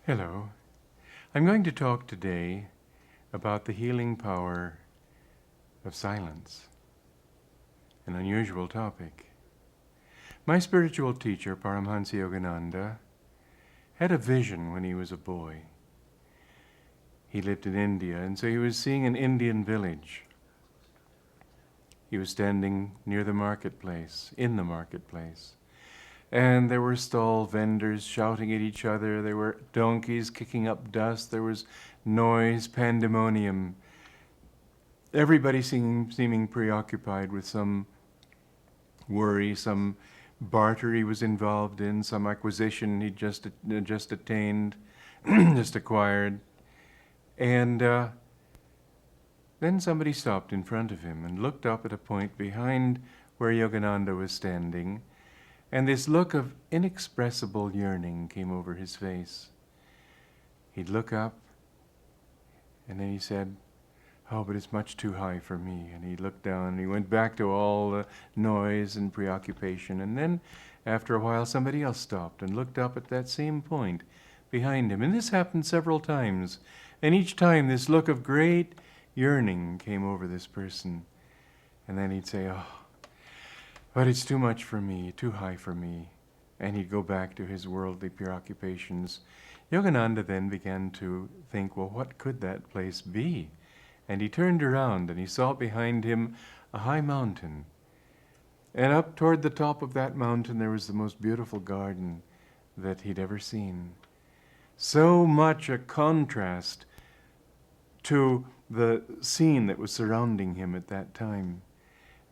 Hello. I'm going to talk today about the healing power of silence, an unusual topic. My spiritual teacher, Paramahansa Yogananda, had a vision when he was a boy. He lived in India, and so he was seeing an Indian village. He was standing near the marketplace, in the marketplace. And there were stall vendors shouting at each other. There were donkeys kicking up dust. There was noise, pandemonium. Everybody seeming preoccupied with some worry, some barter he was involved in, some acquisition he'd just attained, just acquired. And then somebody stopped in front of him and looked up at a point behind where Yogananda was standing. And this look of inexpressible yearning came over his face. He'd look up, and then he said, "Oh, but it's much too high for me." And he looked down, and he went back to all the noise and preoccupation. And then, after a while, somebody else stopped and looked up at that same point behind him. And this happened several times. And each time, this look of great yearning came over this person. And then he'd say, "Oh, but it's too much for me, too high for me." And he'd go back to his worldly preoccupations. Yogananda then began to think, well, what could that place be? And he turned around and he saw behind him a high mountain. And up toward the top of that mountain there was the most beautiful garden that he'd ever seen. So much a contrast to the scene that was surrounding him at that time.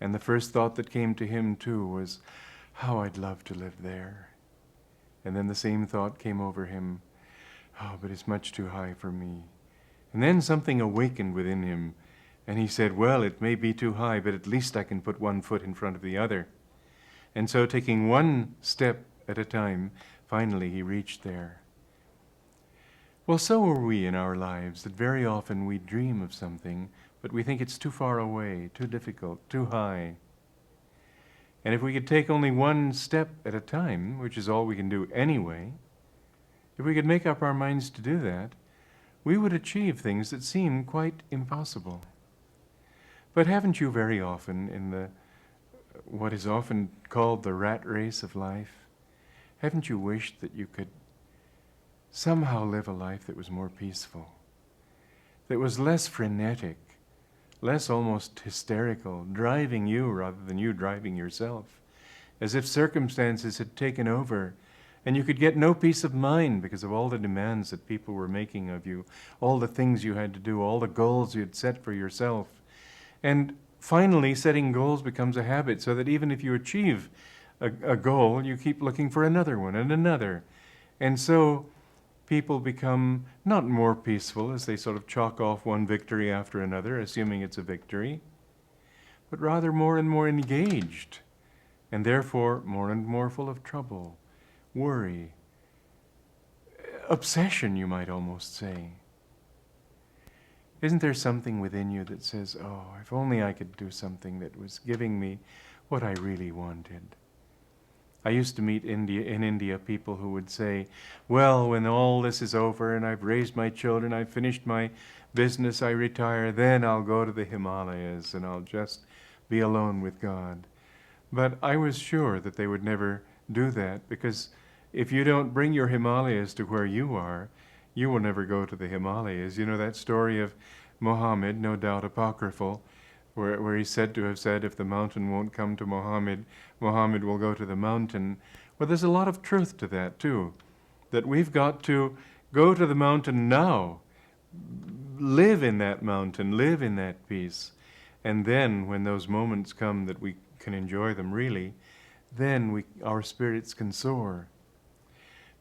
And the first thought that came to him, too, was, how I'd love to live there. And then the same thought came over him, oh, but it's much too high for me. And then something awakened within him, and he said, well, it may be too high, but at least I can put one foot in front of the other. And so taking one step at a time, finally he reached there. Well, so are we in our lives, that very often we dream of something, but we think it's too far away, too difficult, too high. And if we could take only one step at a time, which is all we can do anyway, if we could make up our minds to do that, we would achieve things that seem quite impossible. But haven't you very often, in what is often called the rat race of life, haven't you wished that you could somehow live a life that was more peaceful, that was less frenetic, less almost hysterical, driving you rather than you driving yourself, as if circumstances had taken over, and you could get no peace of mind because of all the demands that people were making of you, all the things you had to do, all the goals you had set for yourself. And finally, setting goals becomes a habit, so that even if you achieve a goal, you keep looking for another one and another. And so people become not more peaceful as they sort of chalk off one victory after another, assuming it's a victory, but rather more and more engaged, and therefore more and more full of trouble, worry, obsession, you might almost say. Isn't there something within you that says, oh, if only I could do something that was giving me what I really wanted? I used to meet in India people who would say, well, when all this is over and I've raised my children, I've finished my business, I retire, then I'll go to the Himalayas and I'll just be alone with God. But I was sure that they would never do that, because if you don't bring your Himalayas to where you are, you will never go to the Himalayas. You know that story of Muhammad, no doubt apocryphal, where he's said to have said, if the mountain won't come to Muhammad, Muhammad will go to the mountain. Well, there's a lot of truth to that, too, that we've got to go to the mountain now, live in that mountain, live in that peace, and then when those moments come that we can enjoy them really, then our spirits can soar.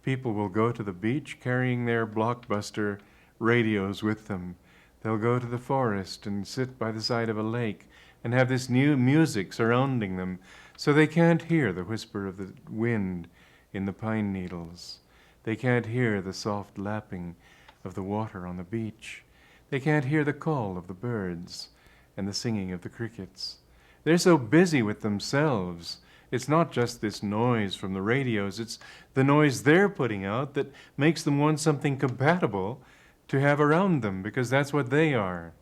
People will go to the beach carrying their blockbuster radios with them. They'll go to the forest and sit by the side of a lake and have this new music surrounding them, so they can't hear the whisper of the wind in the pine needles. They can't hear the soft lapping of the water on the beach. They can't hear the call of the birds and the singing of the crickets. They're so busy with themselves It's not just this noise from the radios, it's the noise they're putting out that makes them want something compatible to have around them, because that's what they are.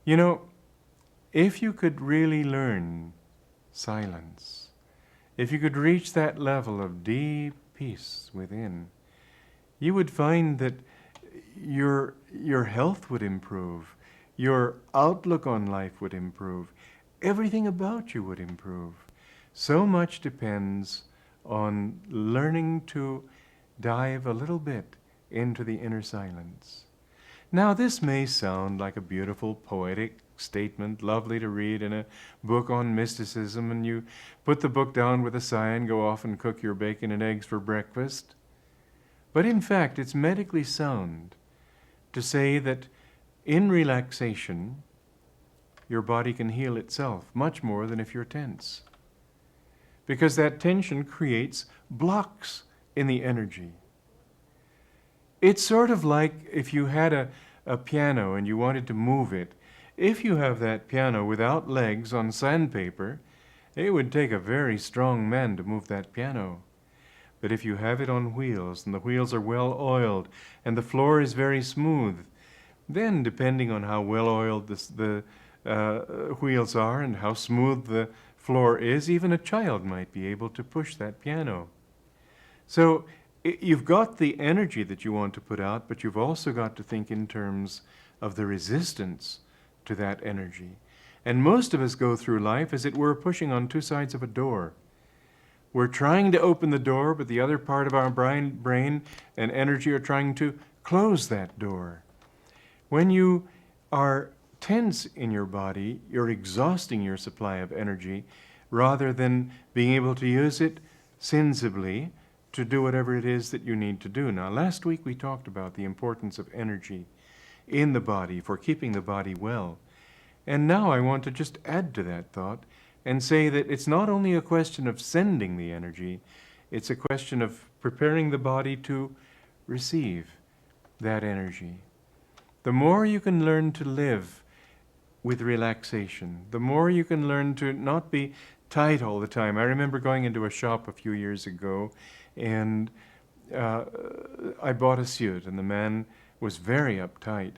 You know, if you could really learn silence, if you could reach that level of deep peace within, you would find that your health would improve, your outlook on life would improve, everything about you would improve. So much depends on learning to dive a little bit into the inner silence. Now, this may sound like a beautiful poetic statement, lovely to read in a book on mysticism, and you put the book down with a sigh and go off and cook your bacon and eggs for breakfast. But in fact, it's medically sound to say that in relaxation, your body can heal itself much more than if you're tense. Because that tension creates blocks in the energy. It's sort of like if you had a piano and you wanted to move it. If you have that piano without legs on sandpaper, it would take a very strong man to move that piano. But if you have it on wheels, and the wheels are well oiled, and the floor is very smooth, then depending on how well oiled the wheels are and how smooth the floor is, even a child might be able to push that piano. So you've got the energy that you want to put out, but you've also got to think in terms of the resistance to that energy. And most of us go through life as it were pushing on two sides of a door. We're trying to open the door, but the other part of our brain and energy are trying to close that door. When you are tense in your body, you're exhausting your supply of energy rather than being able to use it sensibly to do whatever it is that you need to do. Now, last week we talked about the importance of energy in the body for keeping the body well. And now I want to just add to that thought and say that it's not only a question of sending the energy, it's a question of preparing the body to receive that energy. The more you can learn to live with relaxation, the more you can learn to not be tight all the time. I remember going into a shop a few years ago, and I bought a suit, and the man was very uptight.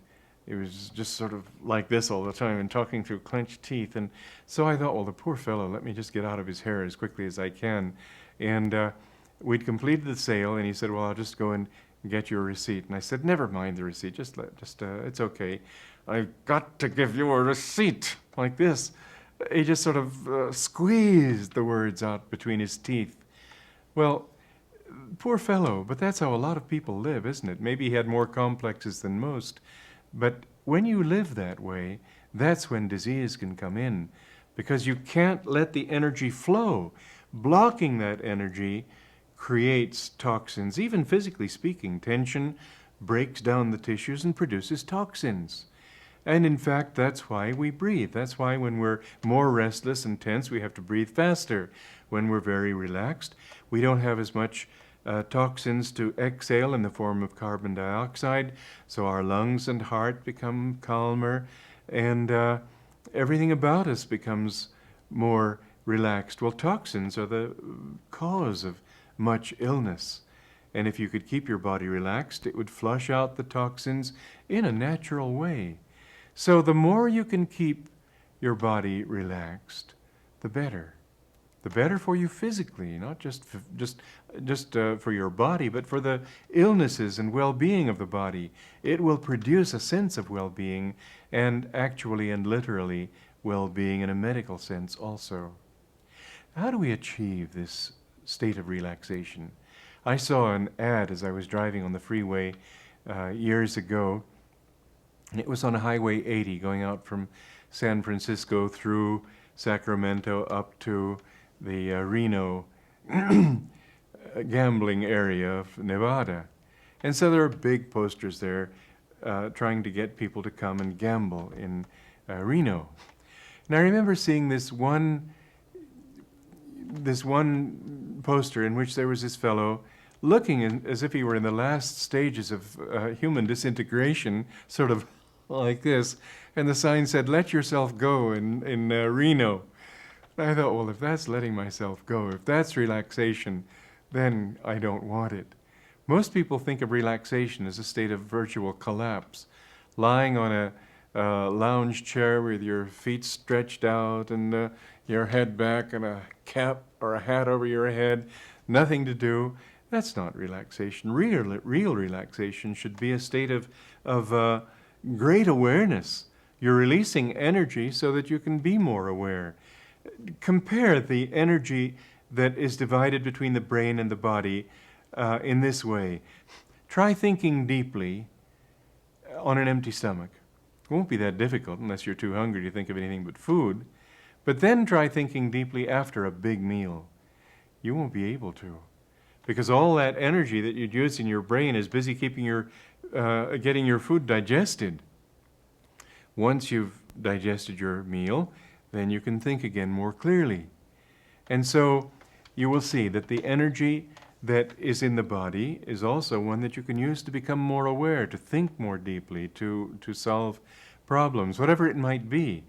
It was just sort of like this all the time and talking through clenched teeth. And so I thought, well, the poor fellow, let me just get out of his hair as quickly as I can. And we'd completed the sale, and he said, well, I'll just go and get your receipt. And I said, never mind the receipt, it's okay. I've got to give you a receipt, like this. He just sort of squeezed the words out between his teeth. Well, poor fellow, but that's how a lot of people live, isn't it? Maybe he had more complexes than most. But when you live that way, that's when disease can come in, because you can't let the energy flow. Blocking that energy creates toxins. Even physically speaking, tension breaks down the tissues and produces toxins. And in fact, that's why we breathe. That's why when we're more restless and tense, we have to breathe faster. When we're very relaxed, we don't have as much toxins to exhale in the form of carbon dioxide, so our lungs and heart become calmer, and everything about us becomes more relaxed. Well, toxins are the cause of much illness, and if you could keep your body relaxed, it would flush out the toxins in a natural way. So the more you can keep your body relaxed, the better. The better for you physically, not just for your body, but for the illnesses and well-being of the body. It will produce a sense of well-being, and actually and literally well-being in a medical sense also. How do we achieve this state of relaxation? I saw an ad as I was driving on the freeway years ago, and it was on Highway 80 going out from San Francisco through Sacramento up to the Reno gambling area of Nevada. And so there are big posters there trying to get people to come and gamble in Reno. And I remember seeing this one poster in which there was this fellow looking as if he were in the last stages of human disintegration, sort of like this. And the sign said, "Let yourself go in Reno." And I thought, well, if that's letting myself go, if that's relaxation, then I don't want it. Most people think of relaxation as a state of virtual collapse, lying on a lounge chair with your feet stretched out and your head back and a cap or a hat over your head, nothing to do. That's not relaxation. Real relaxation should be a state of great awareness. You're releasing energy so that you can be more aware. Compare the energy that is divided between the brain and the body in this way. Try thinking deeply on an empty stomach. It won't be that difficult unless you're too hungry to think of anything but food. But then try thinking deeply after a big meal. You won't be able to, because all that energy that you'd use in your brain is busy keeping getting your food digested. Once you've digested your meal, then you can think again more clearly. And so you will see that the energy that is in the body is also one that you can use to become more aware, to think more deeply, to solve problems, whatever it might be.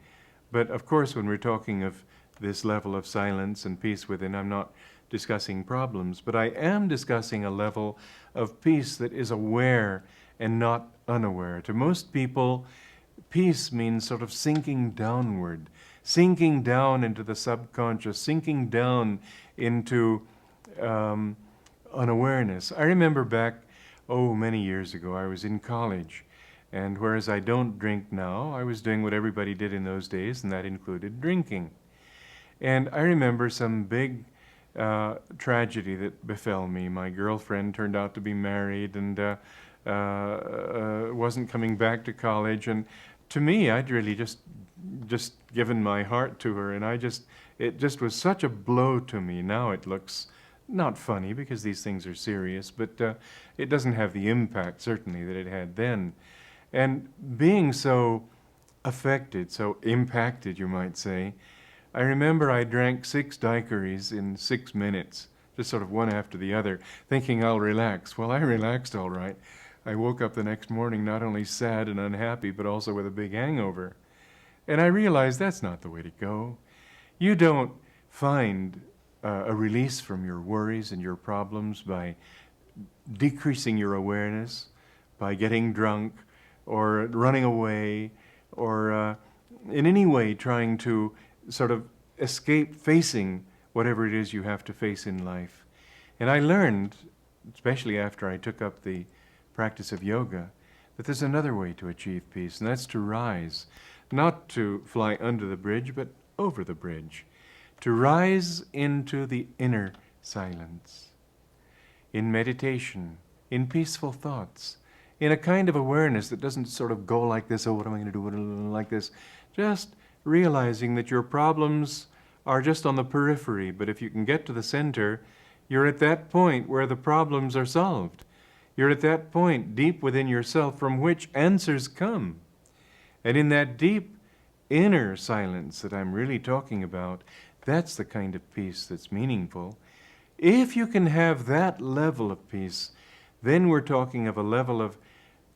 But of course, when we're talking of this level of silence and peace within, I'm not discussing problems, but I am discussing a level of peace that is aware and not unaware. To most people, peace means sort of sinking downward, sinking down into the subconscious, sinking down into unawareness. I remember back, many years ago, I was in college, and whereas I don't drink now, I was doing what everybody did in those days, and that included drinking. And I remember some big tragedy that befell me. My girlfriend turned out to be married and wasn't coming back to college, and to me, I'd really just given my heart to her, and it just was such a blow to me. Now it looks not funny because these things are serious, but it doesn't have the impact, certainly, that it had then. And being so affected, so impacted, you might say, I remember I drank 6 daiquiris in 6 minutes, just sort of one after the other, thinking I'll relax. Well, I relaxed all right. I woke up the next morning not only sad and unhappy, but also with a big hangover. And I realized that's not the way to go. You don't find a release from your worries and your problems by decreasing your awareness, by getting drunk, or running away, or in any way trying to sort of escape facing whatever it is you have to face in life. And I learned, especially after I took up the practice of yoga, that there's another way to achieve peace, and that's to rise, not to fly under the bridge, but over the bridge, to rise into the inner silence, in meditation, in peaceful thoughts, in a kind of awareness that doesn't sort of go like this, what am I going to do, like this, just realizing that your problems are just on the periphery, but if you can get to the center, you're at that point where the problems are solved. You're at that point deep within yourself from which answers come. And in that deep inner silence that I'm really talking about, that's the kind of peace that's meaningful. If you can have that level of peace, then we're talking of a level of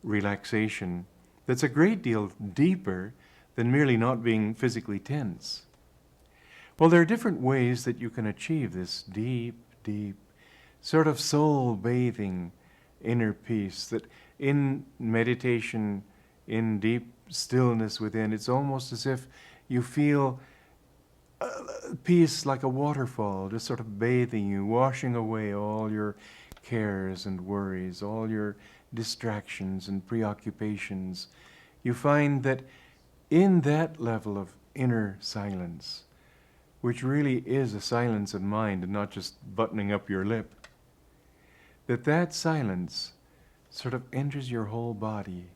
relaxation that's a great deal deeper than merely not being physically tense. Well, there are different ways that you can achieve this deep, deep, sort of soul-bathing inner peace that in meditation, in deep stillness within, it's almost as if you feel peace like a waterfall, just sort of bathing you, washing away all your cares and worries, all your distractions and preoccupations. You find that in that level of inner silence, which really is a silence of mind and not just buttoning up your lip, that silence sort of enters your whole body.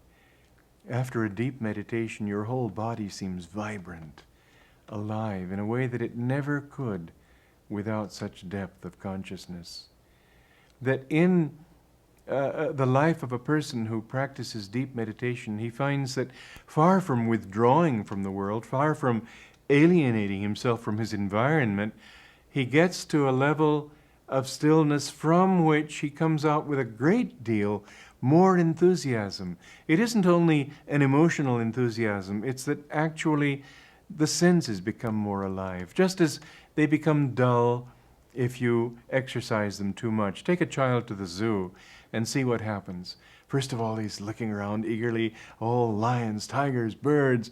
After a deep meditation, your whole body seems vibrant, alive, in a way that it never could without such depth of consciousness. That in the life of a person who practices deep meditation, he finds that far from withdrawing from the world, far from alienating himself from his environment, he gets to a level of stillness from which he comes out with a great deal more enthusiasm. It isn't only an emotional enthusiasm, it's that actually the senses become more alive, just as they become dull if you exercise them too much. Take a child to the zoo and see what happens. First of all, he's looking around eagerly. Oh, lions, tigers, birds,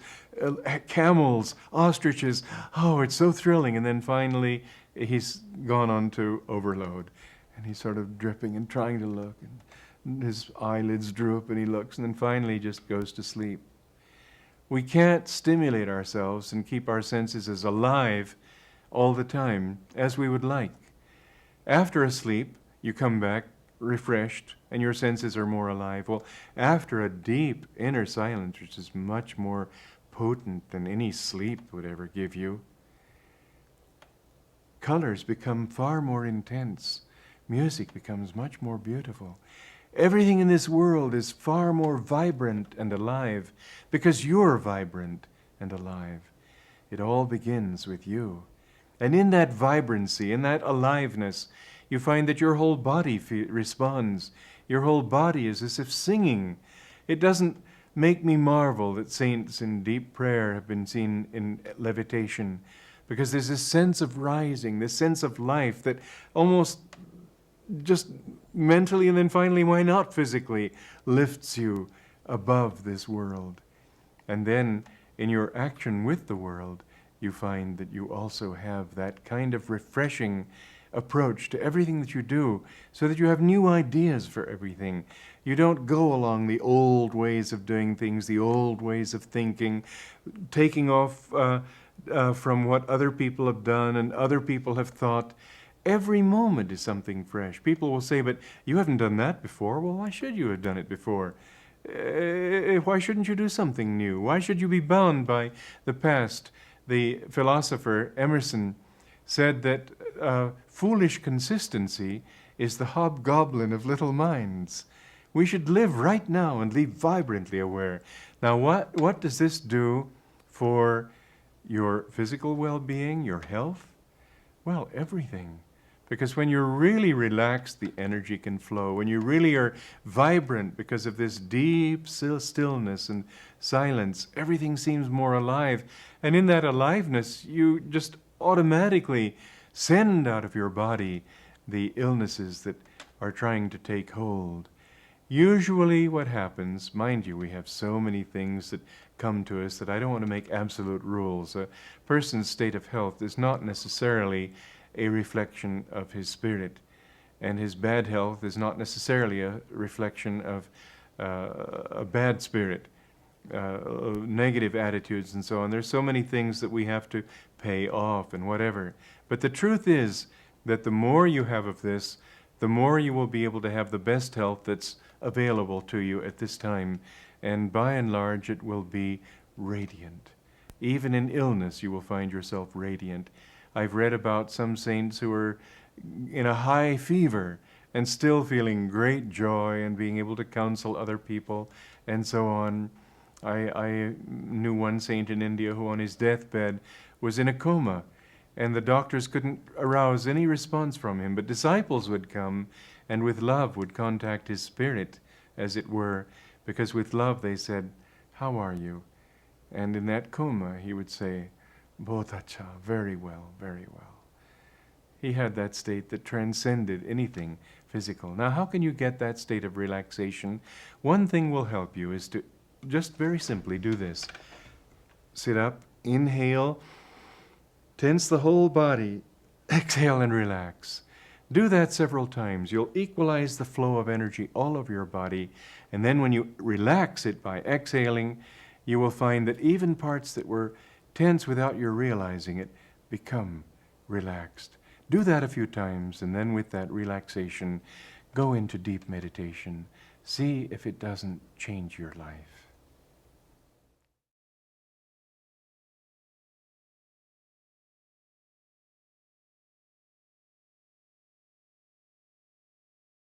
camels, ostriches. Oh, it's so thrilling. And then finally, he's gone on to overload. And he's sort of dripping and trying to look. And his eyelids droop and he looks. And then finally he just goes to sleep. We can't stimulate ourselves and keep our senses as alive all the time as we would like. After a sleep, you come back refreshed and your senses are more alive. Well, after a deep inner silence, which is much more potent than any sleep would ever give you, colors become far more intense. Music becomes much more beautiful. Everything in this world is far more vibrant and alive because you're vibrant and alive. It all begins with you. And in that vibrancy, in that aliveness, you find that your whole body responds. Your whole body is as if singing. It doesn't make me marvel that saints in deep prayer have been seen in levitation, because there's this sense of rising, this sense of life that almost just mentally and then finally, why not physically, lifts you above this world. And then in your action with the world, you find that you also have that kind of refreshing approach to everything that you do, so that you have new ideas for everything. You don't go along the old ways of doing things, the old ways of thinking, taking off from what other people have done and other people have thought. Every moment is something fresh. People will say, but you haven't done that before. Well, why should you have done it before? Why shouldn't you do something new? Why should you be bound by the past? The philosopher Emerson said that foolish consistency is the hobgoblin of little minds. We should live right now and live vibrantly aware. Now, what does this do for your physical well-being, your health? Well, everything. Because when you're really relaxed, the energy can flow. When you really are vibrant because of this deep stillness and silence, everything seems more alive. And in that aliveness, you just automatically send out of your body the illnesses that are trying to take hold. Usually what happens, mind you, we have so many things that come to us that I don't want to make absolute rules. A person's state of health is not necessarily a reflection of his spirit, and his bad health is not necessarily a reflection of a bad spirit, negative attitudes and so on. There's so many things that we have to pay off and whatever. But the truth is that the more you have of this, the more you will be able to have the best health that's available to you at this time. And by and large, it will be radiant. Even in illness, you will find yourself radiant. I've read about some saints who are in a high fever and still feeling great joy and being able to counsel other people and so on. I knew one saint in India who on his deathbed was in a coma, and the doctors couldn't arouse any response from him, but disciples would come and with love would contact his spirit, as it were, because with love they said, "How are you?" And in that coma he would say, "Bahut acha, very well, very well." He had that state that transcended anything physical. Now, how can you get that state of relaxation? One thing will help you is to just very simply do this. Sit up, inhale, tense the whole body, exhale and relax. Do that several times. You'll equalize the flow of energy all over your body, and then when you relax it by exhaling, you will find that even parts that were tense without your realizing it become relaxed. Do that a few times, and then with that relaxation, go into deep meditation. See if it doesn't change your life.